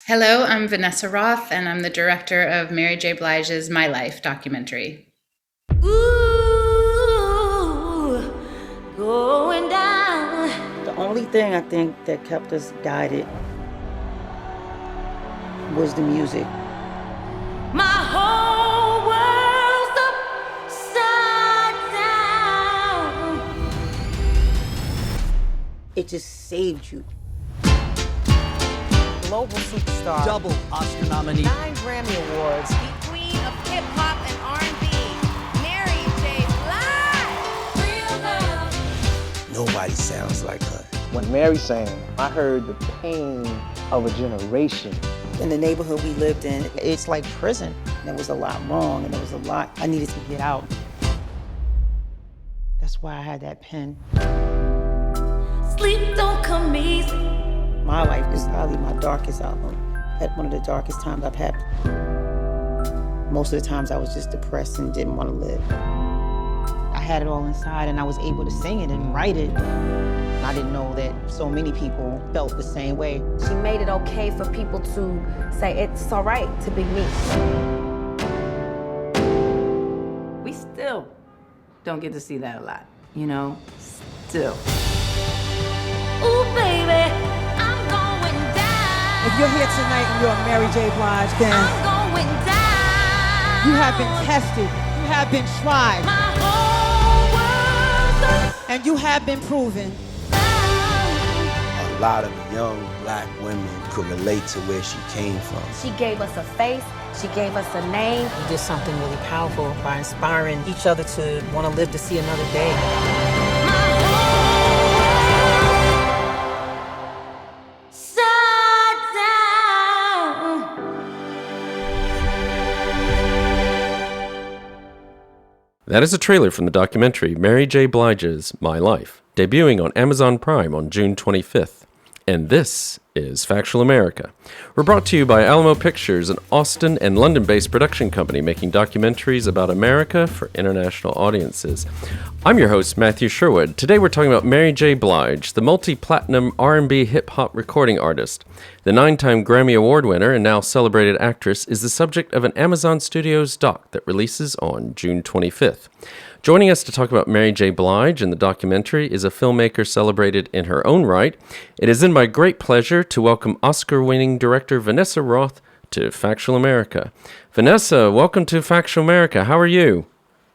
Hello, I'm Vanessa Roth, and I'm the director of Mary J. Blige's My Life documentary. Ooh, going down. The only thing I think that kept us guided was the music. My whole world's upside down. It just saved you. Global superstar. Double Oscar nominee. 9 Grammy Awards. The queen of hip hop and R&B, Mary J. Blige. Real love. Nobody sounds like her. When Mary sang, I heard the pain of a generation. In the neighborhood we lived in, it's like prison. There was a lot wrong, and there was a lot I needed to get out. That's why I had that pen. Sleep don't come easy. My Life is probably my darkest album. At one of the darkest times I've had. Most of the times I was just depressed and didn't want to live. I had it all inside, and I was able to sing it and write it. I didn't know that so many people felt the same way. She made it okay for people to say it's all right to be me. We still don't get to see that a lot, you know? Still. Ooh, baby, I'm going down. If you're here tonight and you're a Mary J. Blige fan, I'm going down. you have been tested, you have been tried, My whole world's and you have been proven. upside A lot of young black women could relate to where she came from. She gave us a face, she gave us a name. You did something really powerful by inspiring each other to want to live to see another day. That is a trailer from the documentary Mary J. Blige's My Life, debuting on Amazon Prime on June 25th. And this is Factual America. We're brought to you by Alamo Pictures, an Austin and London-based production company making documentaries about America for international audiences. I'm your host, Matthew Sherwood. Today we're talking about Mary J. Blige, the multi-platinum R&B hip-hop recording artist. The 9-time Grammy Award winner and now celebrated actress is the subject of an Amazon Studios doc that releases on June 25th. Joining us to talk about Mary J. Blige and the documentary is a filmmaker celebrated in her own right. It is in my great pleasure to welcome Oscar-winning director Vanessa Roth to Factual America. Vanessa, welcome to Factual America. How are you?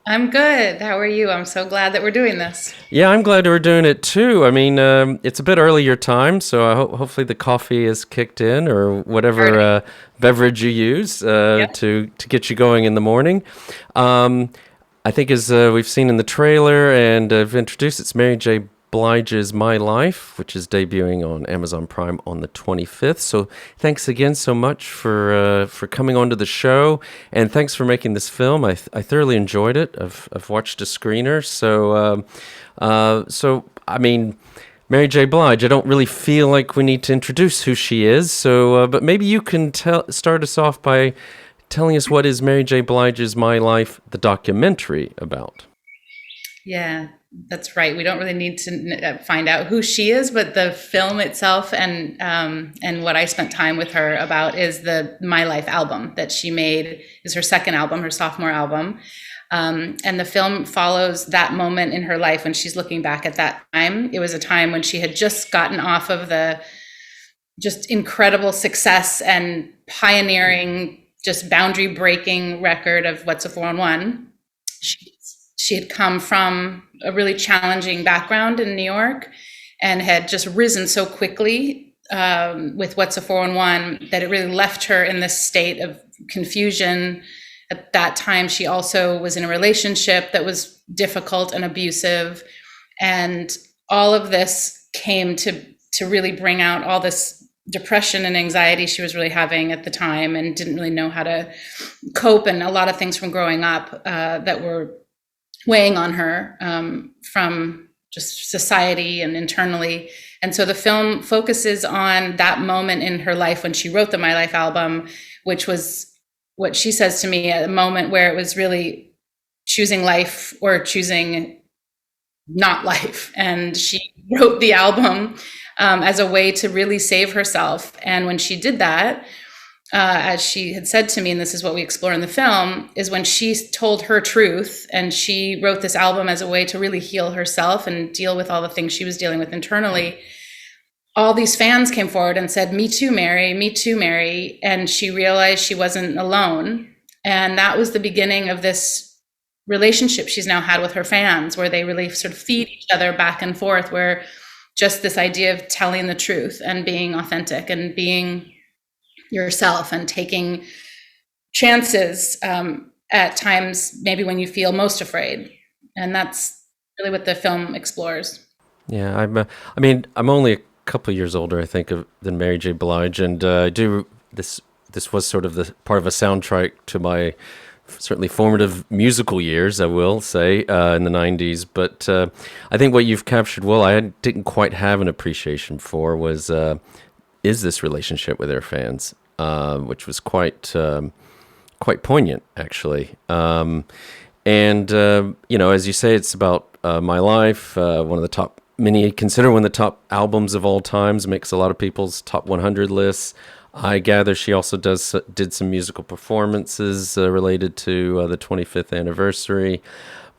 I'm good. How are you? I'm so glad that we're doing this. Yeah, I'm glad we're doing it too. I mean, it's a bit early your time, so hopefully the coffee is kicked in or whatever beverage you use to get you going in the morning. I think as we've seen in the trailer and I've introduced, it's Mary J. Blige's My Life, which is debuting on Amazon Prime on the 25th. So thanks again so much for coming onto the show, and thanks for making this film. I thoroughly enjoyed it. I've watched a screener. So I mean, Mary J. Blige, I don't really feel like we need to introduce who she is. So, but maybe you can start us off by telling us what is Mary J. Blige's My Life, the documentary, about. Yeah, that's right. We don't really need to find out who she is, but the film itself and what I spent time with her about is the My Life album that she made. Is her second album, her sophomore album. And the film follows that moment in her life when she's looking back at that time. It was a time when she had just gotten off of the just incredible success and pioneering, just boundary breaking record of What's a 411. She had come from a really challenging background in New York and had just risen so quickly with What's a 411 that it really left her in this state of confusion. At that time, she also was in a relationship that was difficult and abusive. And all of this came to really bring out all this depression and anxiety she was really having at the time and didn't really know how to cope, and a lot of things from growing up that were weighing on her from just society and internally. And so the film focuses on that moment in her life when she wrote the My Life album, which was what she says to me, a moment where it was really choosing life or choosing not life. And she wrote the album as a way to really save herself. And when she did that, as she had said to me, and this is what we explore in the film, is when she told her truth and she wrote this album as a way to really heal herself and deal with all the things she was dealing with internally. All these fans came forward and said, "Me too, Mary, me too, Mary." And she realized she wasn't alone. And that was the beginning of this relationship she's now had with her fans, where they really sort of feed each other back and forth, where just this idea of telling the truth and being authentic and being yourself and taking chances at times maybe when you feel most afraid. And that's really what the film explores. Yeah, I mean, I'm only a couple of years older, I think, than Mary J. Blige, and I do this. This was sort of the part of a soundtrack to my certainly formative musical years, I will say, in the 90s. But I think what you've captured well, I didn't quite have an appreciation for, was is this relationship with their fans, which was quite poignant, actually. And as you say, it's about my life. One of the top, many consider one of the top albums of all times. Makes a lot of people's top 100 lists. I gather she also did some musical performances related to the 25th anniversary.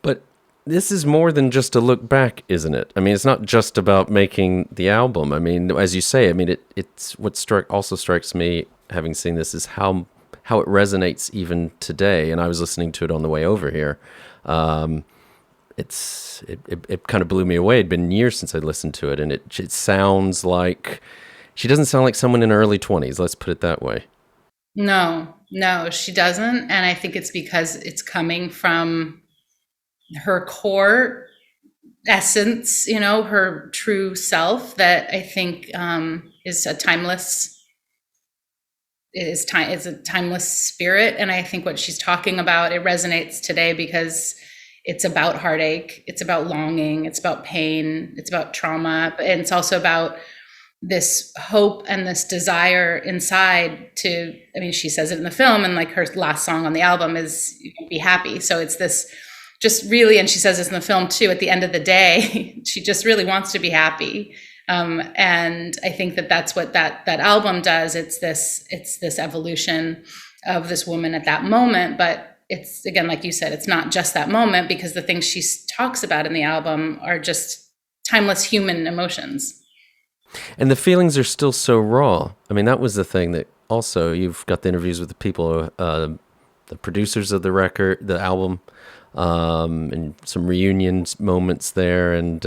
But this is more than just a look back, isn't it? I mean, it's not just about making the album. I mean, as you say, I mean, it's what also strikes me, having seen this, is how it resonates even today. And I was listening to it on the way over here. It kind of blew me away. It'd been years since I'd listened to it, and it sounds like... She doesn't sound like someone in her early 20s, let's put it that way. No, she doesn't. And I think it's because it's coming from her core essence, her true self, that I think is a timeless spirit. And I think what she's talking about, it resonates today because it's about heartache, it's about longing, it's about pain, it's about trauma, and it's also about this hope and this desire inside she says it in the film, and like her last song on the album is "Be Happy." So it's this just really, and she says this in the film too, at the end of the day, she just really wants to be happy. And I think that's what that album does. It's this evolution of this woman at that moment, but it's, again, like you said, it's not just that moment, because the things she talks about in the album are just timeless human emotions. And the feelings are still so raw. I mean, that was the thing that also, you've got the interviews with the people, the producers of the record, the album, and some reunion moments there, and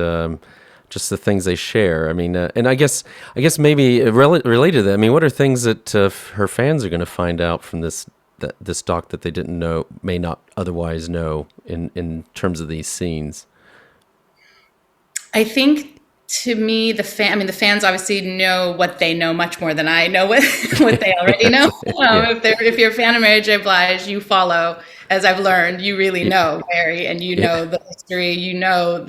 just the things they share. I mean, and I guess maybe related to that, I mean, what are things that her fans are going to find out from this doc that they didn't know, may not otherwise know, in terms of these scenes? I think, to me, the fans obviously know what they know much more than I know what they already know. If you're a fan of Mary J. Blige, you follow, as I've learned, you really know Mary, and you know the history, you know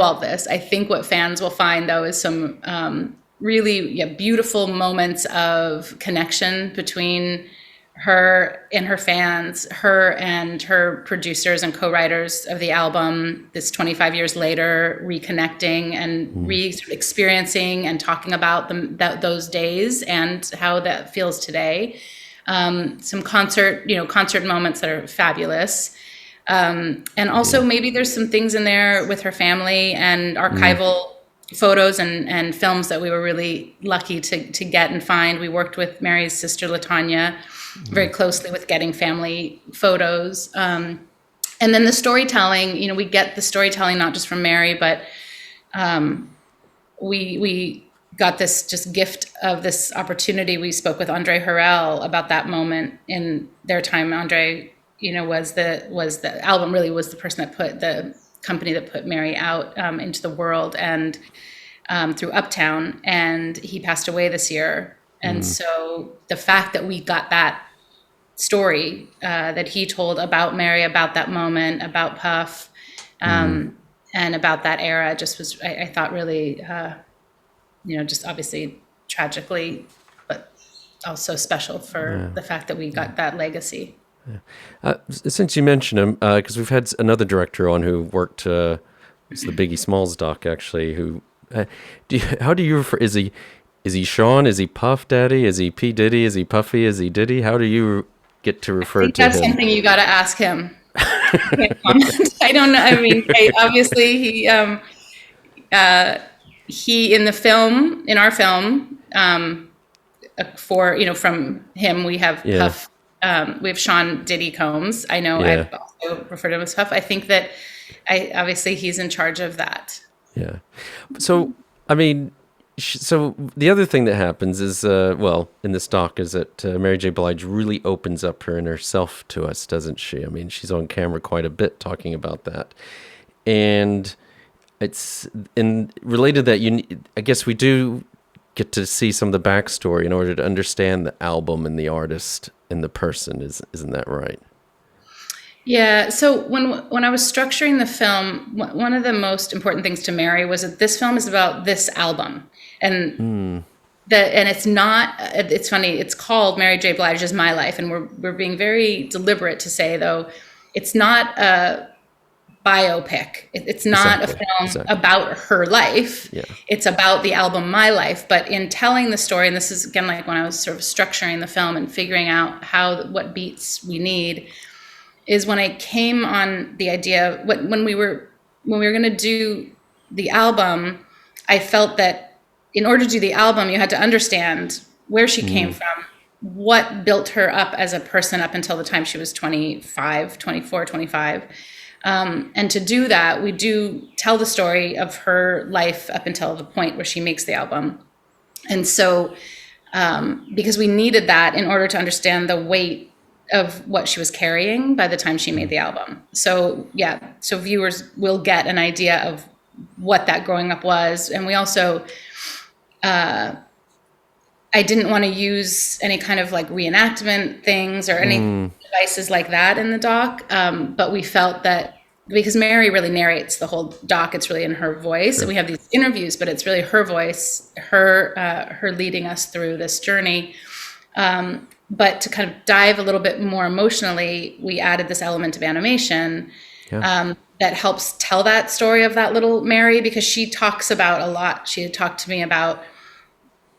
all this. I think what fans will find, though, is some really beautiful moments of connection between her and her fans, her and her producers and co-writers of the album, this 25 years later, reconnecting and re-experiencing and talking about those days and how that feels today. Some concert moments that are fabulous. And also maybe there's some things in there with her family and archival photos and films that we were really lucky to get and find. We worked with Mary's sister, LaTanya, very closely with getting family photos. And then the storytelling, we get the storytelling not just from Mary, but we got this just gift of this opportunity. We spoke with Andre Harrell about that moment in their time. Andre, was the album really was the person that put the company that put Mary out into the world and through Uptown, and he passed away this year. And so the fact that we got that story that he told about Mary, about that moment, about Puff, and about that era just was, I thought, really, just obviously tragically, but also special for the fact that we got that legacy. Since you mentioned him, because we've had another director on who worked, it's the Biggie Smalls doc, actually, who How do you refer? Is he Sean? Is he Puff Daddy? Is he P Diddy? Is he Puffy? Is he Diddy? How do you get to refer I think to that's him? something you got to ask him. I can't comment. I don't know. I mean, obviously he in the film, in our film, from him we have Puff. We have Sean Diddy Combs. I know I've also referred to him as Puff. I think that obviously he's in charge of that. Yeah. So, I mean, so the other thing that happens is, in this doc, is that Mary J. Blige really opens up her inner self to us, doesn't she? I mean, she's on camera quite a bit talking about that. And related to that, I guess we do get to see some of the backstory in order to understand the album and the artist and the person. Isn't that right? Yeah. So when I was structuring the film, one of the most important things to Mary was that this film is about this album, and it's not. It's funny. It's called Mary J. Blige's My Life, and we're being very deliberate to say, though, it's not a biopic. It's not a film about her life. Yeah. It's about the album My Life. But in telling the story, and this is again like when I was sort of structuring the film and figuring out what beats we need, is when I came on the idea when we were going to do the album, I felt that in order to do the album, you had to understand where she came from, what built her up as a person up until the time she was 25. And to do that, we do tell the story of her life up until the point where she makes the album. And so, because we needed that in order to understand the weight of what she was carrying by the time she made the album. So so viewers will get an idea of what that growing up was. And we also, I didn't want to use any kind of like reenactment things or any devices like that in the doc. But we felt that because Mary really narrates the whole doc, it's really in her voice. And we have these interviews, but it's really her voice, her leading us through this journey. But to kind of dive a little bit more emotionally, we added this element of animation that helps tell that story of that little Mary, because she talks about a lot. She had talked to me about,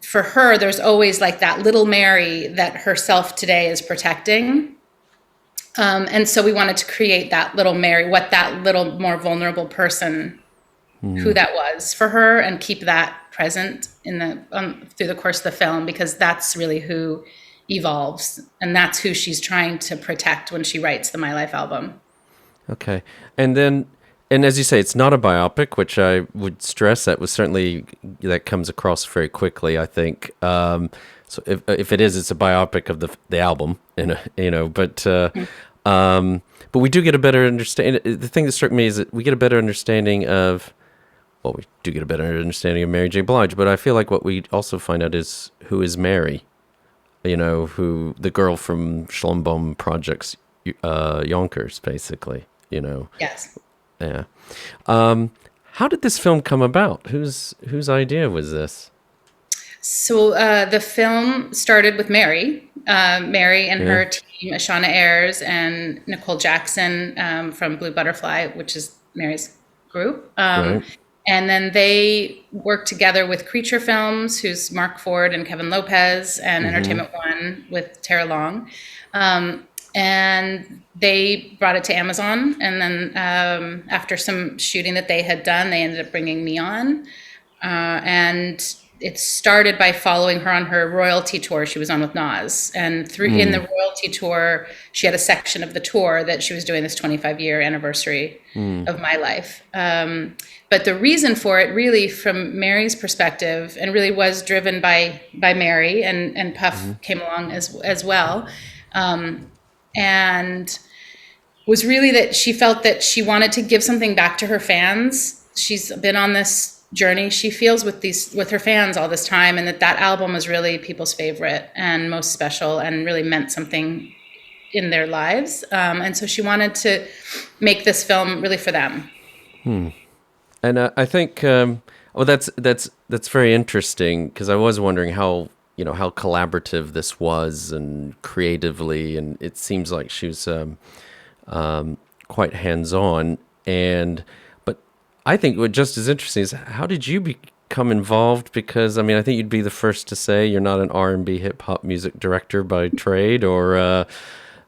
for her, there's always like that little Mary that herself today is protecting. And so we wanted to create that little Mary, what that little more vulnerable person, who that was for her, and keep that present in through the course of the film, because that's really who evolves, and that's who she's trying to protect when she writes the My Life album. Okay. And as you say, it's not a biopic, which I would stress that comes across very quickly, I think. So if it is, it's a biopic of the album, but we do get a better understanding. The thing that struck me is that we get a better understanding of, we do get a better understanding of Mary J. Blige, but I feel like what we also find out is who is Mary. Who the girl from Schlumbaum Project's Yonkers, basically, Yes. Yeah. How did this film come about? Whose idea was this? So the film started with Mary and her team, Ashana Ayers and Nicole Jackson from Blue Butterfly, which is Mary's group. Right. And then they worked together with Creature Films, who's Mark Ford and Kevin Lopez, and Entertainment One with Tara Long. And they brought it to Amazon. And then after some shooting that they had done, they ended up bringing me on. And it started by following her on her royalty tour she was on with Nas. And in the royalty tour, she had a section of the tour that she was doing this 25-year anniversary of My Life. But the reason for it, really, from Mary's perspective, and really was driven by Mary, and Puff came along as well, and was really that she felt that she wanted to give something back to her fans. She's been on this journey, she feels, with her fans all this time, and that album was really people's favorite and most special and really meant something in their lives. And so she wanted to make this film really for them. And I think, that's very interesting, because I was wondering how collaborative this was and creatively, and it seems like she was quite hands-on. But I think what just as interesting is, how did you become involved? Because I mean, I think you'd be the first to say you're not an R&B hip hop music director by trade, or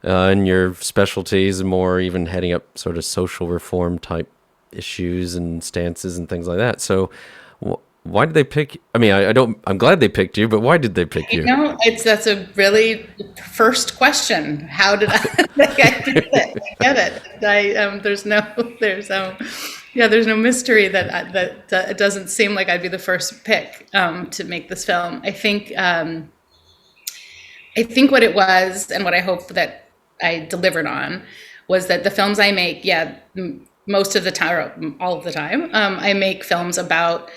and your specialties more even heading up sort of social reform type issues and stances and things like that. So why did they pick? I mean, I'm glad they picked you, but why did they pick you? That's a really first question. How did I get it? There's no mystery that it doesn't seem like I'd be the first pick to make this film. I think what it was, and what I hope that I delivered on, was that the films I make, most of the time, or all of the time, I make films about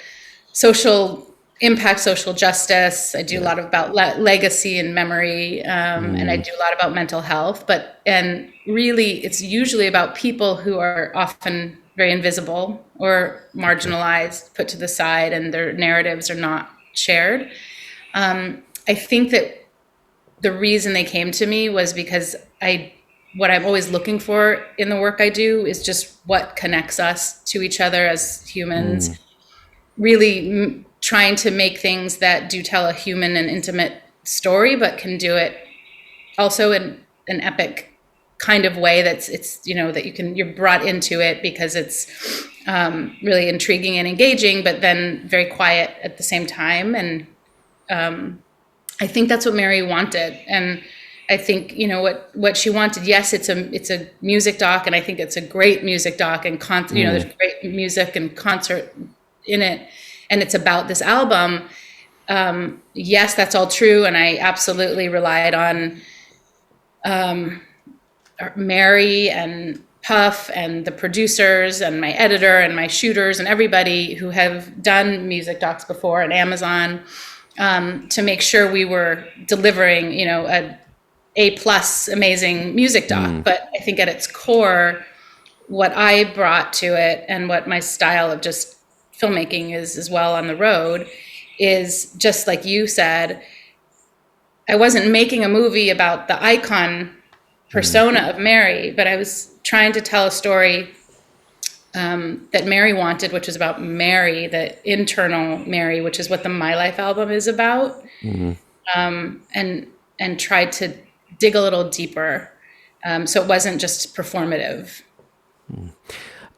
social impact, social justice. I do a lot about legacy and memory, and I do a lot about mental health. And really, it's usually about people who are often very invisible or marginalized, put to the side, and their narratives are not shared. I think that the reason they came to me was because what I'm always looking for in the work I do is just what connects us to each other as humans. Really trying to make things that do tell a human and intimate story, but can do it also in an epic kind of way that you're brought into it because it's really intriguing and engaging, but then very quiet at the same time. And I think that's what Mary wanted. And I think, what she wanted, yes, it's a music doc, and I think it's a great music doc, and there's great music and concert in it, and it's about this album. Yes, that's all true, and I absolutely relied on Mary and Puff and the producers and my editor and my shooters and everybody who have done music docs before at Amazon, to make sure we were delivering, a plus amazing music doc. But I think at its core, what I brought to it, and what my style of just filmmaking is as well on the road, is just like you said, I wasn't making a movie about the icon persona of Mary, but I was trying to tell a story that Mary wanted, which was about Mary, the internal Mary, which is what the My Life album is about, and tried to dig a little deeper, so it wasn't just performative.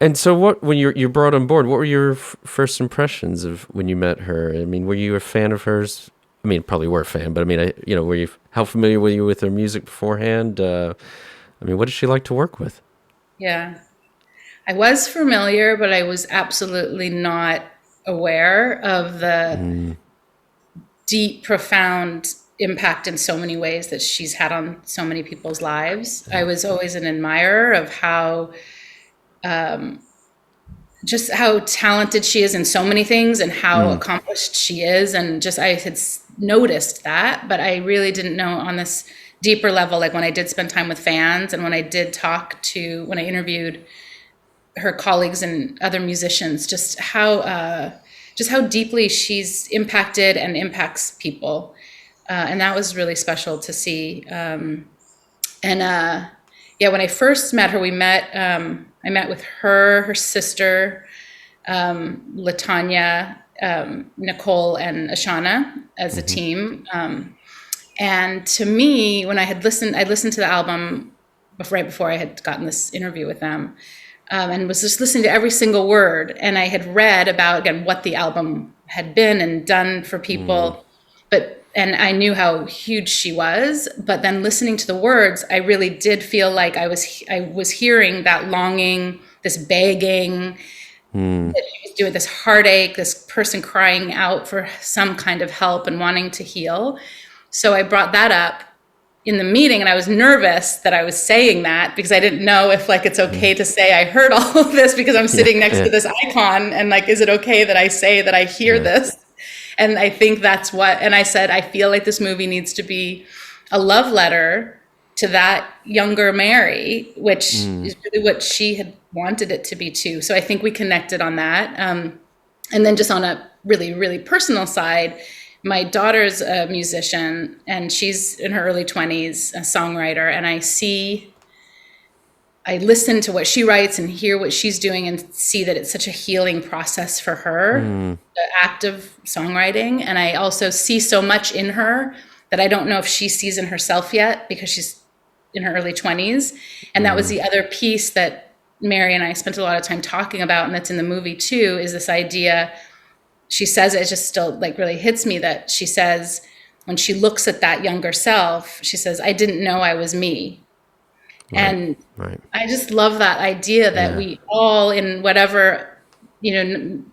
And so when you brought on board, what were your first impressions of when you met her? I mean, were you a fan of hers? I mean, probably were a fan, but I mean, how familiar were you with her music beforehand? I mean, what did she like to work with? Yeah, I was familiar, but I was absolutely not aware of the deep, profound impact in so many ways that she's had on so many people's lives. I was always an admirer of how just how talented she is in so many things, and how accomplished she is. And just, I had noticed that, but I really didn't know on this deeper level, like when I did spend time with fans, and when I did when I interviewed her colleagues and other musicians, just how deeply she's impacted and impacts people. And that was really special to see. When I first met her, I met with her sister, LaTanya, Nicole, and Ashana as a team. And to me, when I listened to the album right before I had gotten this interview with them, and was just listening to every single word. And I had read about, again, what the album had been and done for people, and I knew how huge she was, but then listening to the words, I really did feel like I was hearing that longing, this begging, that she was doing, this heartache, this person crying out for some kind of help and wanting to heal. So I brought that up in the meeting, and I was nervous that I was saying that, because I didn't know if it's okay to say I heard all of this because I'm sitting next to this icon, and is it okay that I say that I hear this? And I think and I said, I feel like this movie needs to be a love letter to that younger Mary, which is really what she had wanted it to be too. So I think we connected on that. And then just on a really, really personal side, my daughter's a musician, and she's in her early 20s, a songwriter. And I see I listen to what she writes and hear what she's doing and see that it's such a healing process for her, the act of songwriting. And I also see so much in her that I don't know if she sees in herself yet because she's in her early 20s. And that was the other piece that Mary and I spent a lot of time talking about, and that's in the movie too, is this idea. She says it just still like really hits me that she says when she looks at that younger self, she says, I didn't know I was me. And I just love that idea that we all, in whatever, to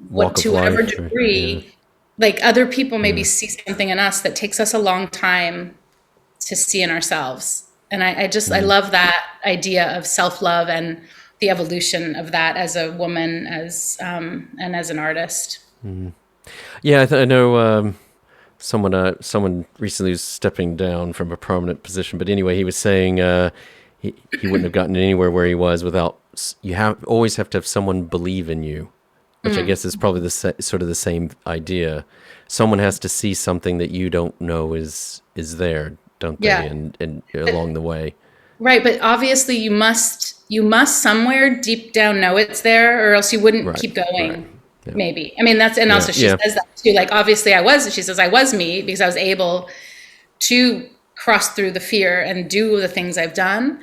whatever degree, like other people maybe see something in us that takes us a long time to see in ourselves. And I love that idea of self-love and the evolution of that as a woman, and as an artist. Yeah, I know. Someone recently was stepping down from a prominent position, but anyway, he was saying he wouldn't have gotten anywhere where he was without always have to have someone believe in you, which I guess is probably sort of the same idea. Someone has to see something that you don't know is there, don't they? And along the way, right? But obviously, you must somewhere deep down know it's there, or else you wouldn't keep going. Right. Yeah. Maybe. I mean, also she says that too. Like, obviously she says I was me because I was able to cross through the fear and do the things I've done.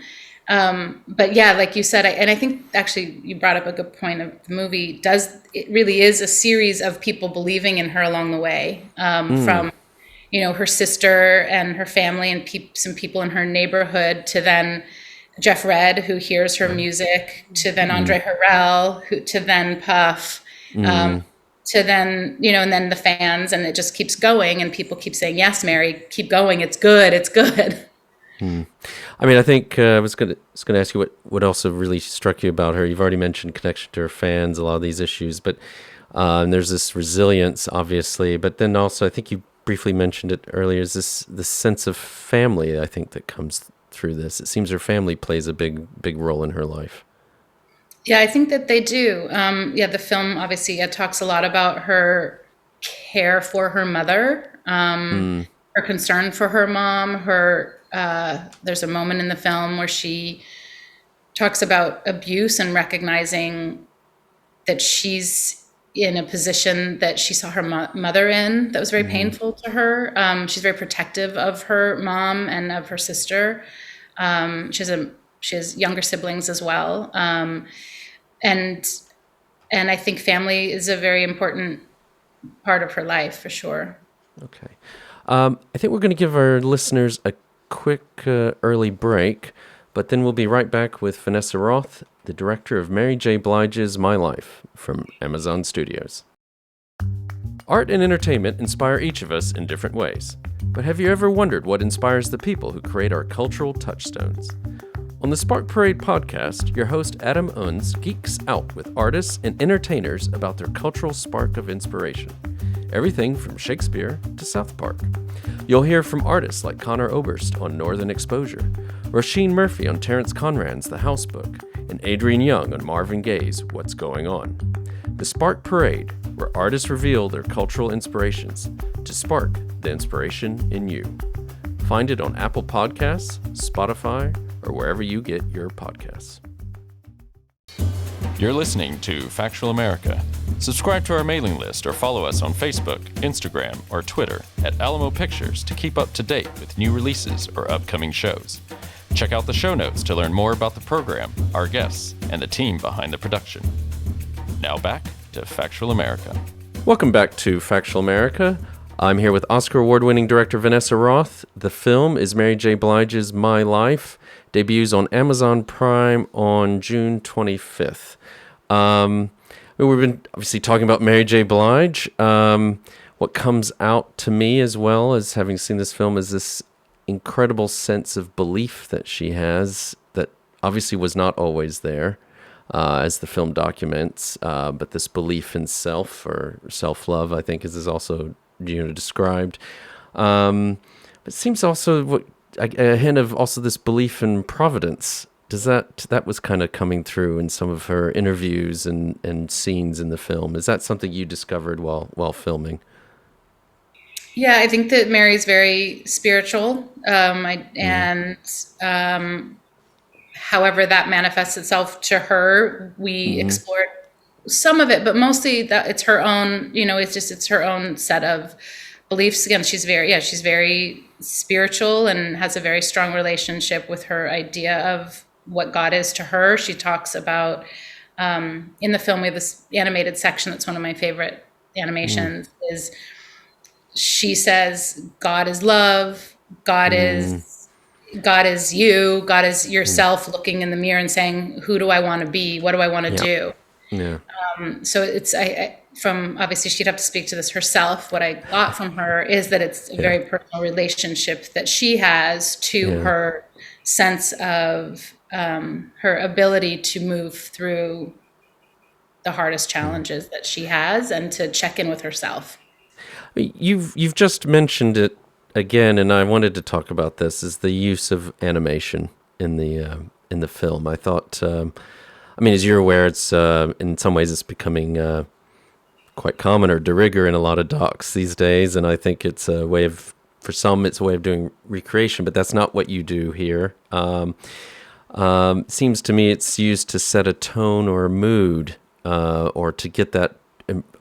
But yeah, like you said, I think actually you brought up a good point of the movie. It really is a series of people believing in her along the way, from, her sister and her family and some people in her neighborhood, to then Jeff Red, who hears her music, to then Andre Harrell, to then Puff, to then, and then the fans, and it just keeps going, and people keep saying, yes, Mary, keep going. It's good. It's good. I mean, I think I was going to ask you what also really struck you about her. You've already mentioned connection to her fans, a lot of these issues, but and there's this resilience, obviously, but then also I think you briefly mentioned it earlier, is this sense of family, I think, that comes through this. It seems her family plays a big role in her life. Yeah, I think that they do. The film obviously talks a lot about her care for her mother, her concern for her mom. There's a moment in the film where she talks about abuse and recognizing that she's in a position that she saw her mother in that was very painful to her. She's very protective of her mom and of her sister. She has younger siblings as well. And I think family is a very important part of her life, for sure. Okay. I think we're going to give our listeners a quick early break, but then we'll be right back with Vanessa Roth, the director of Mary J. Blige's My Life, from Amazon Studios. Art and entertainment inspire each of us in different ways. But have you ever wondered what inspires the people who create our cultural touchstones? On the Spark Parade podcast, your host Adam Unz geeks out with artists and entertainers about their cultural spark of inspiration. Everything from Shakespeare to South Park. You'll hear from artists like Connor Oberst on Northern Exposure, Roisin Murphy on Terrence Conran's The House Book, and Adrian Young on Marvin Gaye's What's Going On. The Spark Parade, where artists reveal their cultural inspirations to spark the inspiration in you. Find it on Apple Podcasts, Spotify, or wherever you get your podcasts. You're listening to Factual America. Subscribe to our mailing list or follow us on Facebook, Instagram, or Twitter at Alamo Pictures to keep up to date with new releases or upcoming shows. Check out the show notes to learn more about the program, our guests, and the team behind the production. Now back to Factual America. Welcome back to Factual America. I'm here with Oscar Award-winning director Vanessa Roth. The film is Mary J. Blige's My Life. Debuts on Amazon Prime on June 25th. We've been obviously talking about Mary J. Blige. What comes out to me as well as having seen this film is this incredible sense of belief that she has that obviously was not always there, as the film documents, but this belief in self or self-love, I think, is also described. But it seems also a hint of also this belief in providence. Does that was kind of coming through in some of her interviews and scenes in the film? Is that something you discovered while filming? Yeah, I think that Mary's very spiritual, and however that manifests itself to her, we explored some of it, but mostly that it's her own, it's her own set of beliefs. Again, she's very spiritual and has a very strong relationship with her idea of what God is to her. She talks about, in the film, we have this animated section that's one of my favorite animations, is she says, God is love, God is you, God is yourself looking in the mirror and saying, who do I want to be? What do I want to do? Yeah. So it's, from obviously she'd have to speak to this herself. What I got from her is that it's a very personal relationship that she has to her sense of her ability to move through the hardest challenges that she has and to check in with herself. You've just mentioned it again, and I wanted to talk about this, is the use of animation in the film. I thought, as you're aware, it's in some ways it's becoming quite common or de rigueur in a lot of docs these days, and I think it's a way of, for some, it's a way of doing recreation, but that's not what you do here. Seems to me it's used to set a tone or a mood, or to get that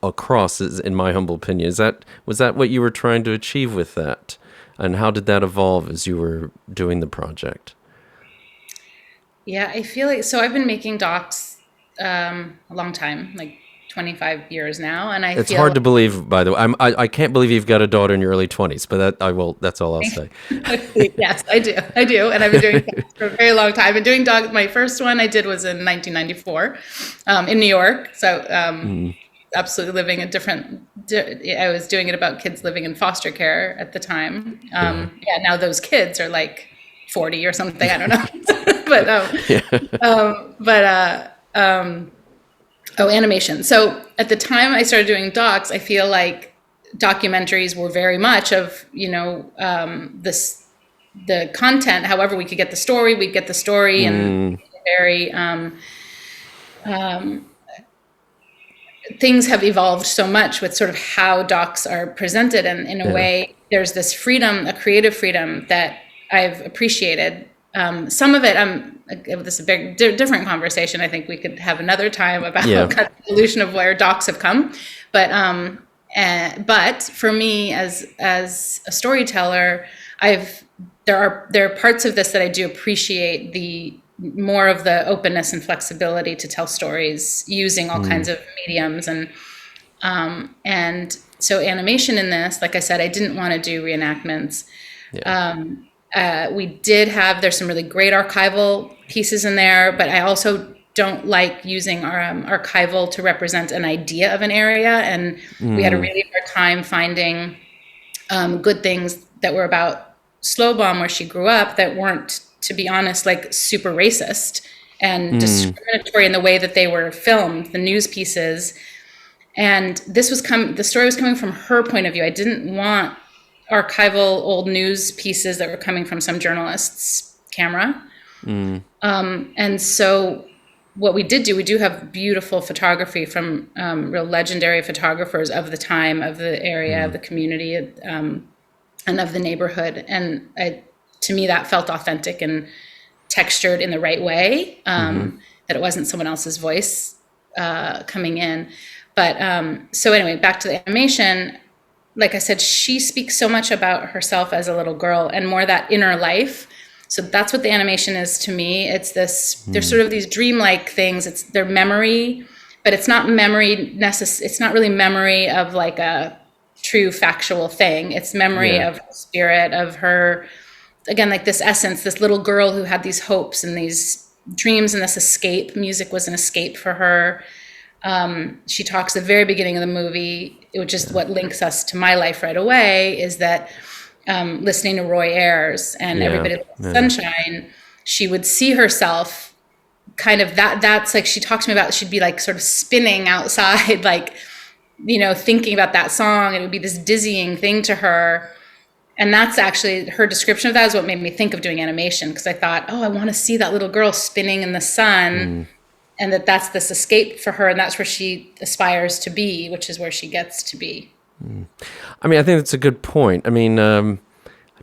across, in my humble opinion. Was that what you were trying to achieve with that? And how did that evolve as you were doing the project? Yeah, I feel like, so I've been making docs a long time, like 25 years now, and it's hard to believe, by the way. I can't believe you've got a daughter in your early 20s, but that's all I'll say. Yes, I do, and I've been doing docs for a very long time. I've been doing docs. My first one I did was in 1994 in New York, so absolutely living a different, I was doing it about kids living in foster care at the time. Now those kids are like 40 or something, I don't know. Animation. So at the time I started doing docs, I feel like documentaries were very much of, the content. However we could get the story, we'd get the story, and very, things have evolved so much with sort of how docs are presented. And in a way, there's this freedom, a creative freedom that I've appreciated. Some of it, this is a big, different conversation. I think we could have another time about kind of the evolution of where docs have come. But for me, as a storyteller, there are parts of this that I do appreciate, the more of the openness and flexibility to tell stories using all kinds of mediums, and so animation in this, like I said, I didn't want to do reenactments. We did have, there's some really great archival pieces in there, but I also don't like using our archival to represent an idea of an area. And we had a really hard time finding good things that were about Slow Bomb, where she grew up, that weren't, to be honest, like super racist and discriminatory in the way that they were filmed, the news pieces. And the story was coming from her point of view. I didn't want archival old news pieces that were coming from some journalist's camera. And so what we do have beautiful photography from real legendary photographers of the time, of the area, of the community, and of the neighborhood. And to me, that felt authentic and textured in the right way, that it wasn't someone else's voice coming in. But so anyway, back to the animation. Like I said, she speaks so much about herself as a little girl and more that inner life. So that's what the animation is to me. It's this, there's sort of these dreamlike things. It's their memory, but it's not memory it's not really memory of like a true factual thing. It's memory of her spirit, of her, again, like this essence, this little girl who had these hopes and these dreams and this escape. Music was an escape for her. She talks at the very beginning of the movie, which is what links us to my life right away, is that listening to Roy Ayers and Everybody Loves Sunshine, she would see herself kind of that's like, she talks to me about, she'd be like sort of spinning outside, like, thinking about that song. It would be this dizzying thing to her. And that's actually, her description of that is what made me think of doing animation, because I thought, I want to see that little girl spinning in the sun. And that's this escape for her, and that's where she aspires to be, which is where she gets to be. I think that's a good point. I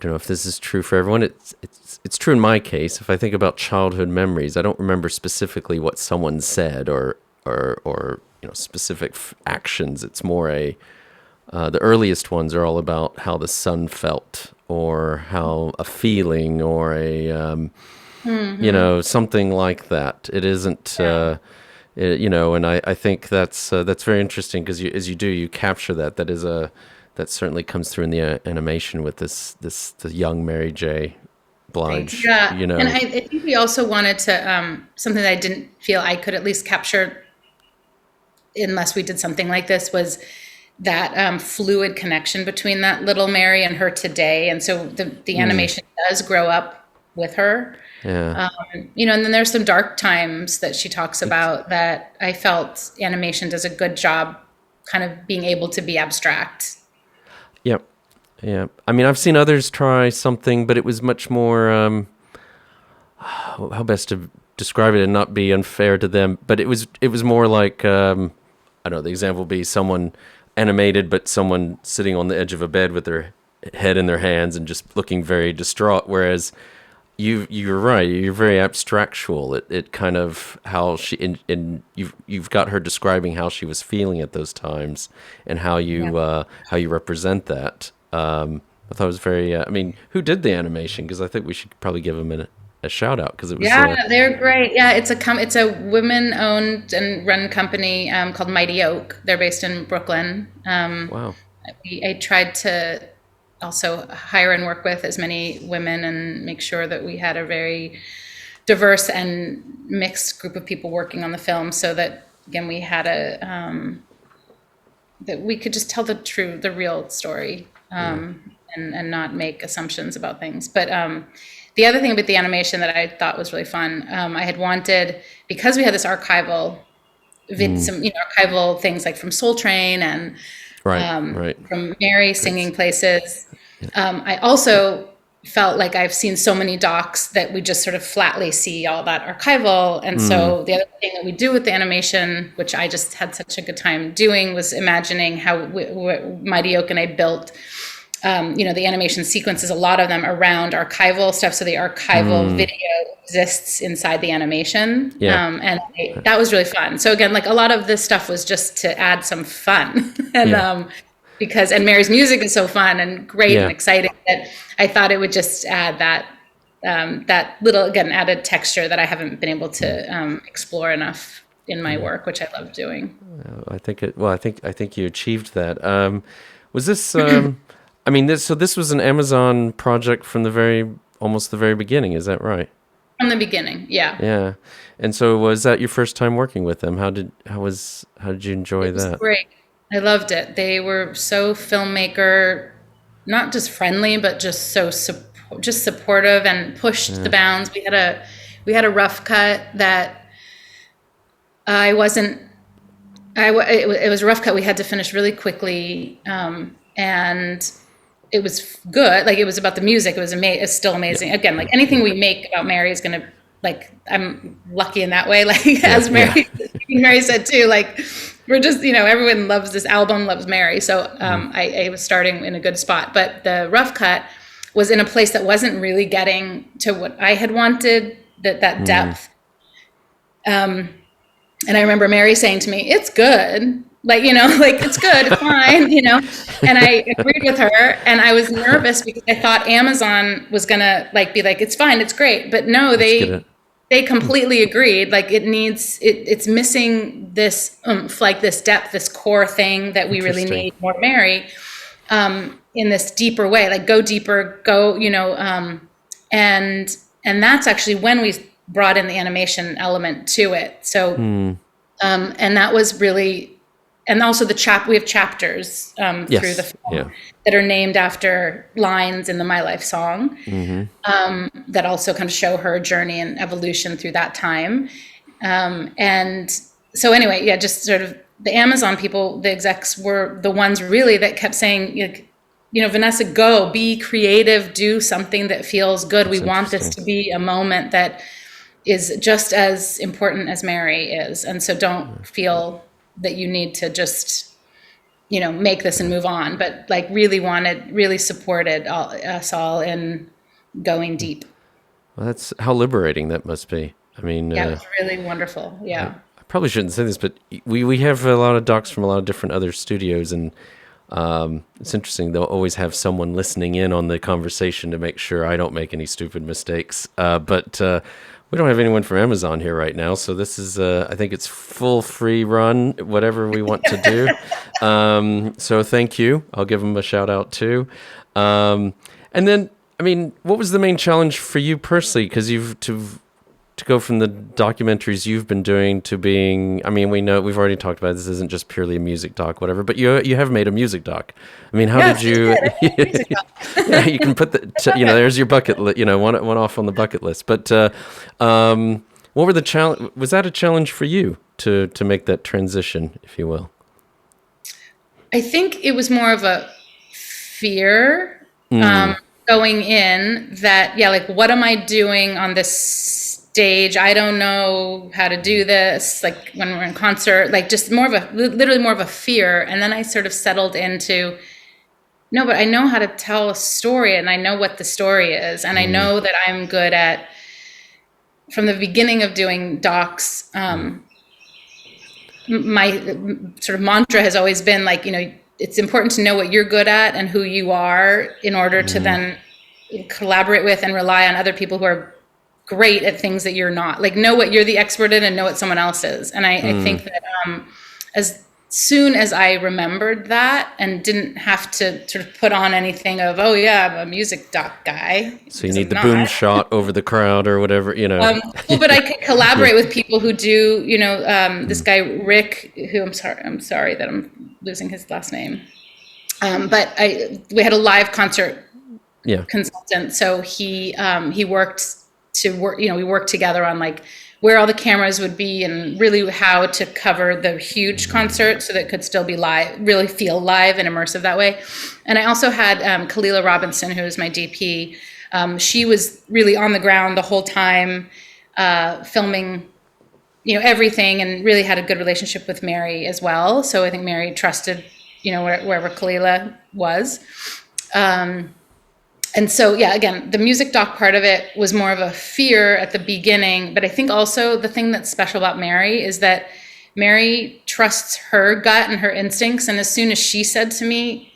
don't know if this is true for everyone. It's true in my case. If I think about childhood memories, I don't remember specifically what someone said or specific actions. It's more the earliest ones are all about how the sun felt, or how a feeling, or a something like that. It isn't. And I think that's very interesting, because you capture that. That certainly comes through in the animation with the young Mary J. Blige. Yeah, and I think we also wanted to something that I didn't feel I could at least capture unless we did something like this, was that fluid connection between that little Mary and her today. And so the animation does grow up with her. Yeah. And then there's some dark times that she talks about that I felt animation does a good job kind of being able to be abstract. Yep. Yeah. I mean, I've seen others try something, but it was much more, how best to describe it and not be unfair to them. But it was more like, I don't know, the example would be someone animated, but someone sitting on the edge of a bed with their head in their hands and just looking very distraught. Whereas you're right, you're very abstractual. It kind of how she you've got her describing how she was feeling at those times and how you represent that. I thought it was very. I mean, who did the animation? Because I think we should probably give them a shout out, because it was. Yeah, they're great. Yeah, it's a women-owned and run company called Mighty Oak. They're based in Brooklyn. Wow. I tried to also hire and work with as many women and make sure that we had a very diverse and mixed group of people working on the film, so that again we had that we could just tell the real story, and not make assumptions about things. But the other thing about the animation that I thought was really fun, I had wanted, because we had this archival some archival things like from Soul Train and from Mary singing places. I also felt like I've seen so many docs that we just sort of flatly see all that archival. And so the other thing that we do with the animation, which I just had such a good time doing, was imagining how Mighty Oak and I built, the animation sequences, a lot of them around archival stuff. So the archival video exists inside the animation. Yeah. That was really fun. So again, like a lot of this stuff was just to add some fun. And and Mary's music is so fun and great and exciting that I thought it would just add that little, again, added texture that I haven't been able to explore enough in my work, which I love doing. I think you achieved that. Was this? This was an Amazon project from almost the very beginning. Is that right? From the beginning, yeah. Yeah, and so was that your first time working with them? How did you enjoy that? It was great. I loved it. They were so filmmaker, not just friendly, but just so supportive and pushed the bounds. We had a rough cut that it was a rough cut we had to finish really quickly, and it was good. Like, it was about the music. It was it's still amazing. Yeah. Again, like anything we make about Mary is gonna, like, I'm lucky in that way. Like, as Mary said too, like, we're just, everyone loves this album, loves Mary. So I was starting in a good spot. But the rough cut was in a place that wasn't really getting to what I had wanted, that depth. And I remember Mary saying to me, "It's good." Like, it's good, it's fine, and I agreed with her, and I was nervous because I thought Amazon was gonna be like, "It's fine, it's great," but no, they completely agreed. Like, it's missing this like this depth, this core thing that we really need more Mary, in this deeper way, like go deeper, and that's actually when we brought in the animation element to it. So, and that was really. And also we have chapters through the film that are named after lines in the My Life song, that also kind of show her journey and evolution through that time. And so anyway, just sort of the Amazon people, the execs, were the ones really that kept saying, Vanessa, go, be creative, do something that feels good. We want this to be a moment that is just as important as Mary is. And so don't feel that you need to just, make this and move on, but like really supported us all in going deep. Well, that's how liberating that must be. I mean, Yeah, it was really wonderful. Yeah. I probably shouldn't say this, but we have a lot of docs from a lot of different other studios, and it's interesting. They'll always have someone listening in on the conversation to make sure I don't make any stupid mistakes. But we don't have anyone from Amazon here right now, so this is, I think it's full free run, whatever we want to do. So thank you. I'll give them a shout out too. And then, I mean, what was the main challenge for you personally? Because to go from the documentaries you've been doing to being, I mean, we've already talked about this isn't just purely a music doc, whatever, but you have made a music doc. I mean, how did you, yeah, you can put there's your bucket list, one off on the bucket list. But what were the challenge? Was that a challenge for you to make that transition, if you will? I think it was more of a fear going in that, like, what am I doing on this stage? I don't know how to do this. Like when we're in concert, like just literally more of a fear. And then I sort of settled into, no, but I know how to tell a story and I know what the story is. And I know that I'm good at, from the beginning of doing docs, my sort of mantra has always been like, it's important to know what you're good at and who you are in order to then collaborate with and rely on other people who are great at things that you're not. Like, know what you're the expert in and know what someone else is. And I think that as soon as I remembered that and didn't have to sort of put on anything of, oh yeah, I'm a music doc guy. So you need the boom shot over the crowd or whatever, but I could collaborate with people who do, this guy, Rick, who I'm sorry that I'm losing his last name. But we had a live concert consultant. So he worked we worked together on like where all the cameras would be and really how to cover the huge concert so that it could still be live, really feel live and immersive that way. And I also had Kalila Robinson, who was my DP. She was really on the ground the whole time, filming, everything, and really had a good relationship with Mary as well. So I think Mary trusted, wherever Kalila was. And so, again, the music doc part of it was more of a fear at the beginning. But I think also the thing that's special about Mary is that Mary trusts her gut and her instincts. And as soon as she said to me,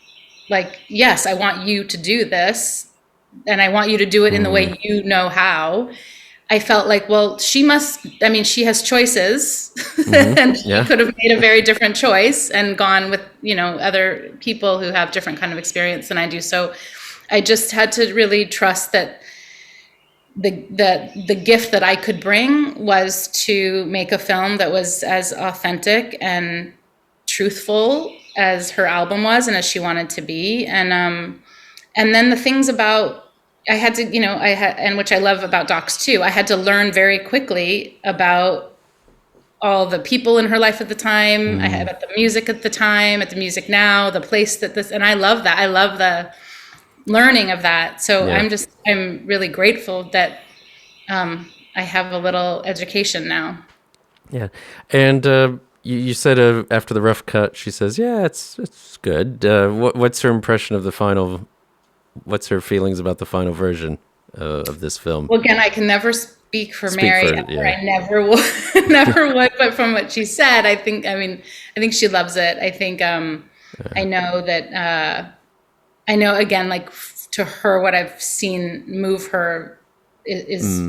like, yes, I want you to do this, and I want you to do it in the way you know how, I felt like, well, she has choices. And she could have made a very different choice and gone with, other people who have different kind of experience than I do. So I just had to really trust that the gift that I could bring was to make a film that was as authentic and truthful as her album was and as she wanted to be. And then the things about, I had to, and which I love about docs too, I had to learn very quickly about all the people in her life at the time, about the music at the time, at the music now, the place and I love that. I love the learning of that. So I'm really grateful that I have a little education now. Yeah. And you said after the rough cut, she says, yeah, it's good. What's her impression of the final, what's her feelings about the final version of this film? Well, again, I can never speak for Mary. I never would, but from what she said, I think she loves it. I think, I know that, I know, again, like to her, what I've seen move her is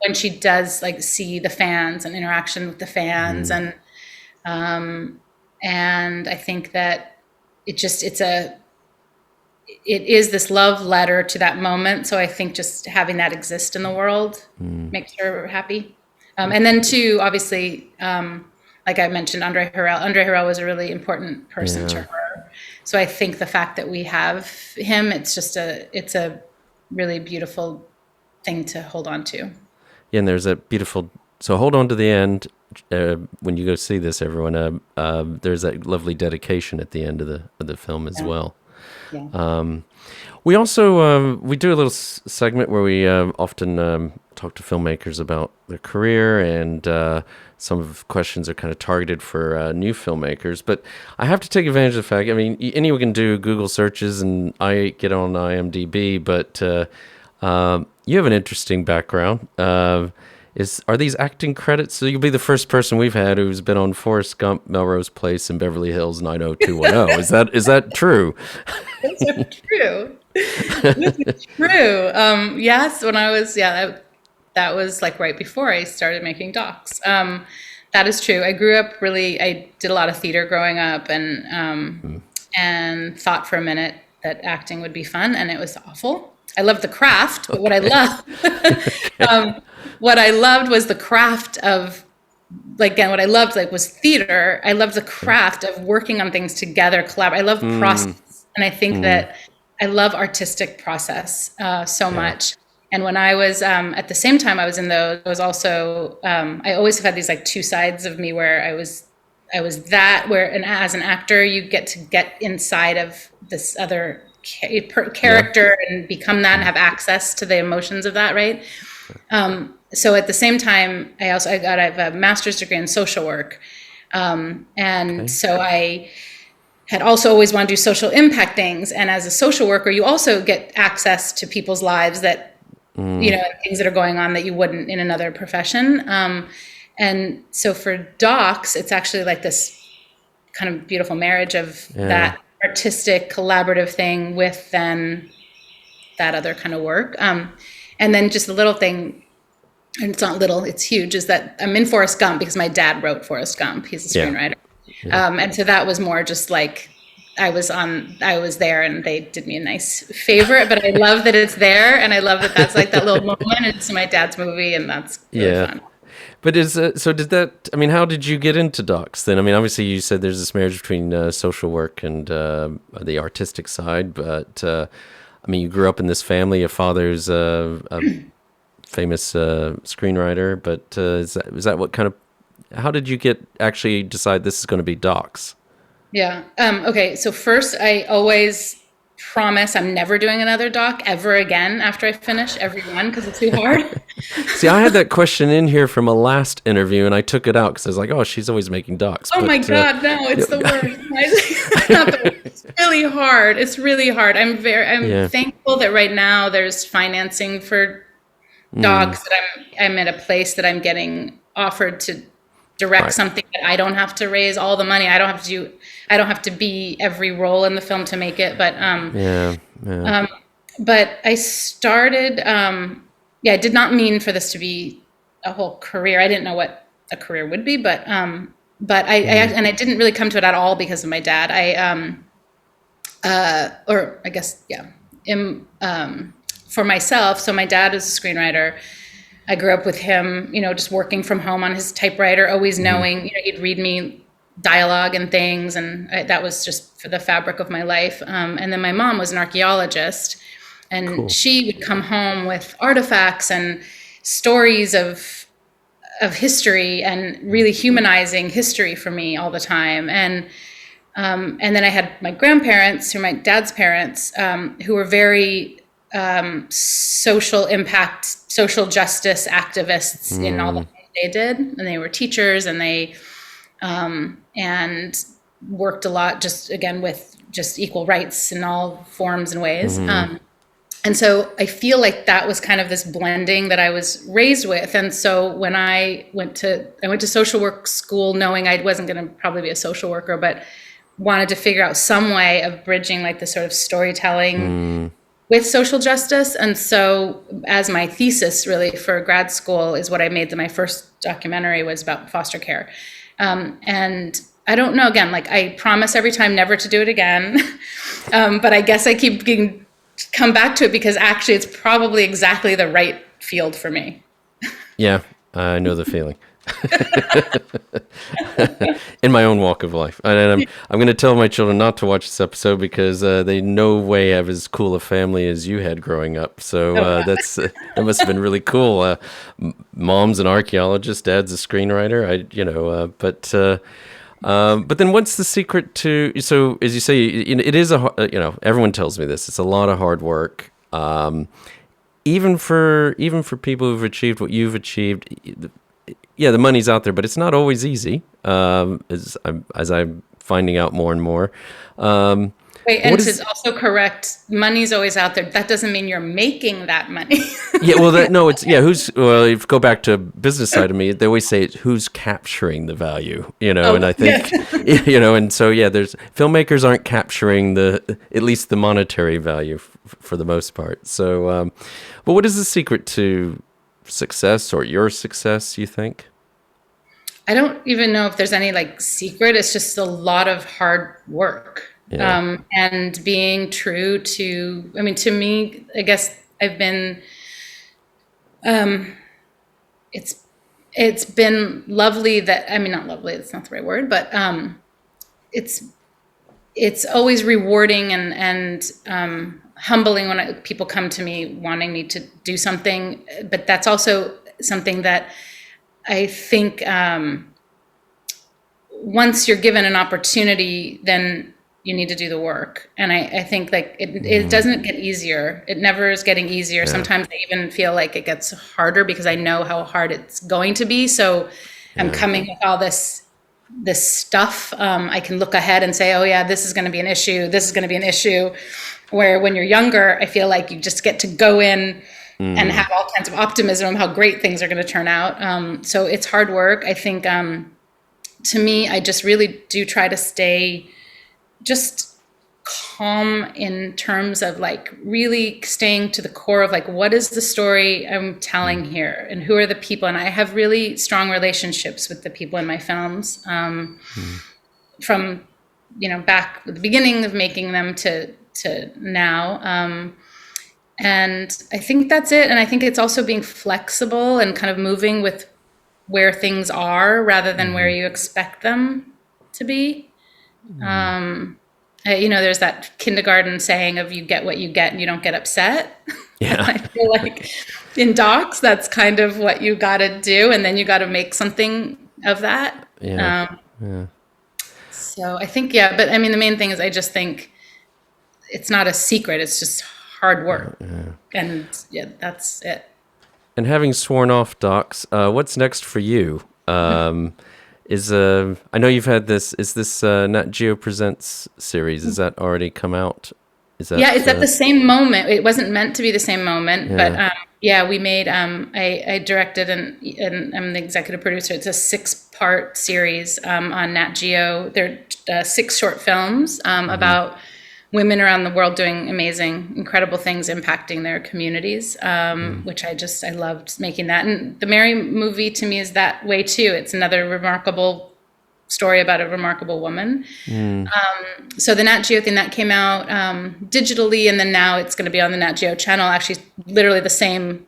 when she does like see the fans and interaction with the fans. And I think that it is this love letter to that moment. So I think just having that exist in the world makes her happy. And then too, obviously, like I mentioned, Andre Harrell was a really important person to her. So I think the fact that we have him, it's a really beautiful thing to hold on to. Yeah, and there's a beautiful, so hold on to the end. When you go see this, everyone, there's that lovely dedication at the end of the film as well. We also we do a little segment where we often talk to filmmakers about their career, and some of the questions are kind of targeted for new filmmakers. But I have to take advantage of the fact, I mean, anyone can do Google searches, and I get on IMDb, but you have an interesting background. Are these acting credits? So you'll be the first person we've had who's been on Forrest Gump, Melrose Place, and Beverly Hills 90210. Is that true? Those are true. This is true. Yes, when I was, that was like right before I started making docs. That is true. I grew up I did a lot of theater growing up, and thought for a minute that acting would be fun, and it was awful. I loved the craft, but what I loved was the craft of, like, again, what I loved was theater. I loved the craft of working on things together, collaborate. I love process, and I think that I love artistic process so much. And when I was at the same time I was in those, I was also I always have had these like two sides of me where I was that where, and as an actor you get inside of this other character and become that and have access to the emotions of that, right? So at the same time, I have a master's degree in social work, so I had also always wanted to do social impact things. And as a social worker, you also get access to people's lives that and things that are going on that you wouldn't in another profession. And so for docs, it's actually like this kind of beautiful marriage of that artistic collaborative thing with then that other kind of work. And then just the little thing, and it's not little, it's huge, is that I'm in Forrest Gump because my dad wrote Forrest Gump. He's a screenwriter. And so that was more just like, I was there and they did me a nice favor, but I love that it's there. And I love that that's like that little moment. It's my dad's movie, and that's really fun. But how did you get into docs then? I mean, obviously you said there's this marriage between social work and the artistic side, but you grew up in this family. Your father's a famous screenwriter, but is that what kind of, how did you actually decide this is going to be docs? Yeah. Okay. So first, I always promise I'm never doing another doc ever again after I finish every one because it's too hard. See, I had that question in here from a last interview, and I took it out because I was like, "Oh, she's always making docs." Oh my God, no! It's the worst. It's not the worst. It's really hard. It's really hard. I'm thankful that right now there's financing for docs. That I'm at a place that I'm getting offered to direct something that I don't have to raise all the money. I don't have to be every role in the film to make it. But but I started. I did not mean for this to be a whole career. I didn't know what a career would be, but I didn't really come to it at all because of my dad. For myself. So my dad is a screenwriter. I grew up with him, just working from home on his typewriter, always knowing, he'd read me dialogue and things. And that was just for the fabric of my life. And then my mom was an archaeologist, and she would come home with artifacts and stories of history and really humanizing history for me all the time. And then I had my grandparents, who are my dad's parents, who were very social impact, social justice activists in all the things they did. And they were teachers, and they and worked a lot just again with just equal rights in all forms and ways. And so I feel like that was kind of this blending that I was raised with. And so when I went to social work school, knowing I wasn't going to probably be a social worker, but wanted to figure out some way of bridging like the sort of storytelling with social justice. And so as my thesis really for grad school is what I made, my first documentary was about foster care. And I don't know, again, like I promise every time never to do it again. But I guess I keep come back to it because actually it's probably exactly the right field for me. Yeah, I know the feeling. In my own walk of life. And I'm going to tell my children not to watch this episode because they no way have as cool a family as you had growing up. So that must have been really cool. Mom's an archaeologist, dad's a screenwriter. But then what's the secret to, so as you say, it is everyone tells me this, it's a lot of hard work. Even for people who've achieved what you've achieved, yeah, the money's out there, but it's not always easy, as I'm finding out more and more. Wait, and to also correct, money's always out there. That doesn't mean you're making that money. Yeah, well, if you go back to business side of me, they always say who's capturing the value, and I think, and so, yeah, there's filmmakers aren't capturing at least the monetary value for the most part. So, but what is the secret to success or your success, you think? I don't even know if there's any secret. It's just a lot of hard work. Yeah. And being true to me, I guess I've been, it's been lovely not lovely, that's not the right word, but it's always rewarding and humbling when people come to me wanting me to do something, but that's also something that I think once you're given an opportunity, then you need to do the work. And I think it doesn't get easier. It never is getting easier. Yeah. Sometimes I even feel like it gets harder because I know how hard it's going to be. So I'm coming with all this stuff. I can look ahead and say, oh yeah, this is going to be an issue. This is going to be an issue. Where when you're younger, I feel like you just get to go in and have all kinds of optimism of how great things are going to turn out. So it's hard work. I think to me, I just really do try to stay just calm in terms of really staying to the core of what is the story I'm telling here and who are the people. And I have really strong relationships with the people in my films from, back at the beginning of making them to now. And I think that's it. And I think it's also being flexible and kind of moving with where things are rather than where you expect them to be. There's that kindergarten saying of you get what you get and you don't get upset. Yeah. I feel like in docs, that's kind of what you got to do. And then you got to make something of that. Yeah. So I think, but the main thing is I just think it's not a secret. It's just hard work. And that's it. And having sworn off docs, what's next for you? I know you've had this. Is this Nat Geo Presents series? Is that already come out? It's at the same moment. It wasn't meant to be the same moment, but we made. I directed and I'm the executive producer. It's a 6-part series on Nat Geo. They're 6 short films about women around the world doing amazing, incredible things impacting their communities, which I loved making that. And the Mary movie to me is that way too. It's another remarkable story about a remarkable woman. So the Nat Geo thing that came out digitally, and then now it's going to be on the Nat Geo channel, actually literally the same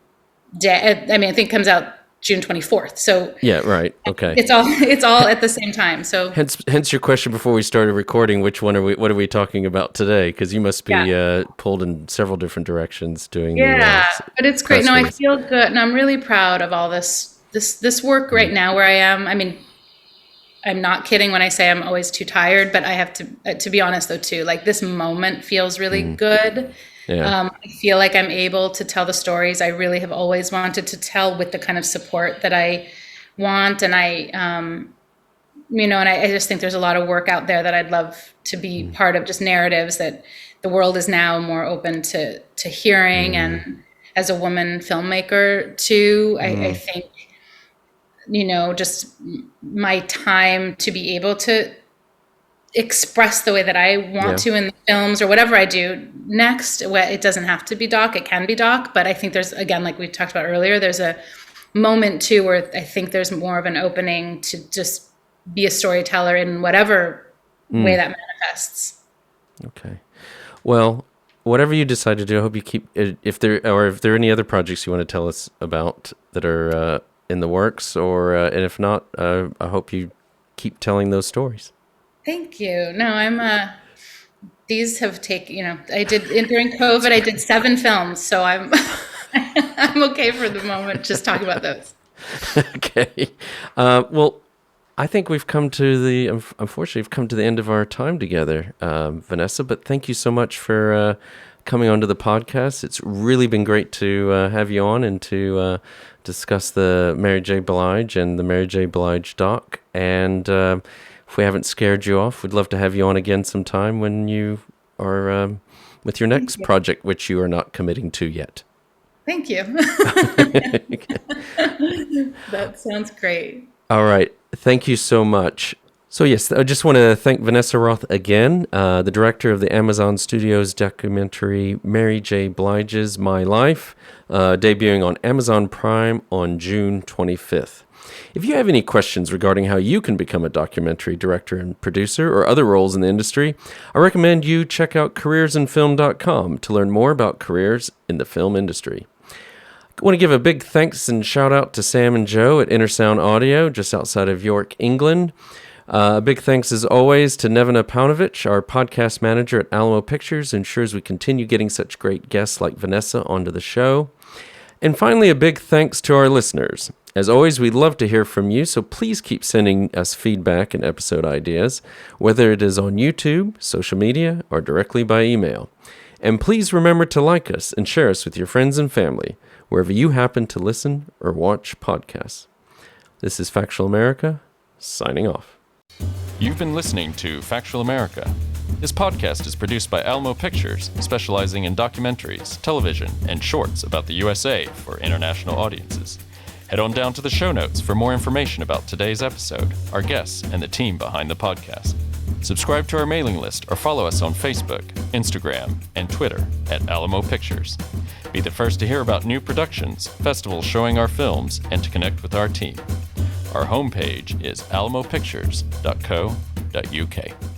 day. I think it comes out June 24th. So yeah, right. Okay. It's all at the same time. So hence your question before we started recording, what are we talking about today? Because you must be pulled in several different directions doing but it's great. No, I feel good and I'm really proud of all this work right now where I am. I'm not kidding when I say I'm always too tired, but I have to be honest though too, this moment feels really good. Yeah. I feel like I'm able to tell the stories I really have always wanted to tell with the kind of support that I want. And I just think there's a lot of work out there that I'd love to be part of, just narratives that the world is now more open to hearing. And as a woman filmmaker too, I think, just my time to be able to express the way that I want to in the films or whatever I do next. It doesn't have to be doc, it can be doc, but I think there's, again, like we talked about earlier, there's a moment too where I think there's more of an opening to just be a storyteller in whatever way that manifests. Okay. Well, whatever you decide to do, I hope you keep, if there are any other projects you want to tell us about that are in the works, and if not, I hope you keep telling those stories. Thank you. No, these have taken, during COVID, I did 7 films, so I'm okay for the moment, just talking about those. Okay. Well, I think unfortunately, we've come to the end of our time together, Vanessa, but thank you so much for coming onto the podcast. It's really been great to have you on and to discuss the Mary J. Blige and the Mary J. Blige doc. And if we haven't scared you off, we'd love to have you on again sometime when you are with your next project, which you are not committing to yet. Thank you. That sounds great. All right. Thank you so much. So yes, I just want to thank Vanessa Roth again, the director of the Amazon Studios documentary Mary J. Blige's My Life, debuting on Amazon Prime on June 25th. If you have any questions regarding how you can become a documentary director and producer or other roles in the industry, I recommend you check out careersinfilm.com to learn more about careers in the film industry. I want to give a big thanks and shout out to Sam and Joe at Intersound Audio, just outside of York, England. A big thanks, as always, to Nevena Paunovic, our podcast manager at Alamo Pictures, ensures we continue getting such great guests like Vanessa onto the show. And finally, a big thanks to our listeners. As always, we'd love to hear from you, so please keep sending us feedback and episode ideas, whether it is on YouTube, social media, or directly by email. And please remember to like us and share us with your friends and family, wherever you happen to listen or watch podcasts. This is Factual America, signing off. You've been listening to Factual America. This podcast is produced by Alamo Pictures, specializing in documentaries, television, and shorts about the USA for international audiences. Head on down to the show notes for more information about today's episode, our guests, and the team behind the podcast. Subscribe to our mailing list or follow us on Facebook, Instagram, and Twitter at Alamo Pictures. Be the first to hear about new productions, festivals showing our films, and to connect with our team. Our homepage is alamopictures.co.uk.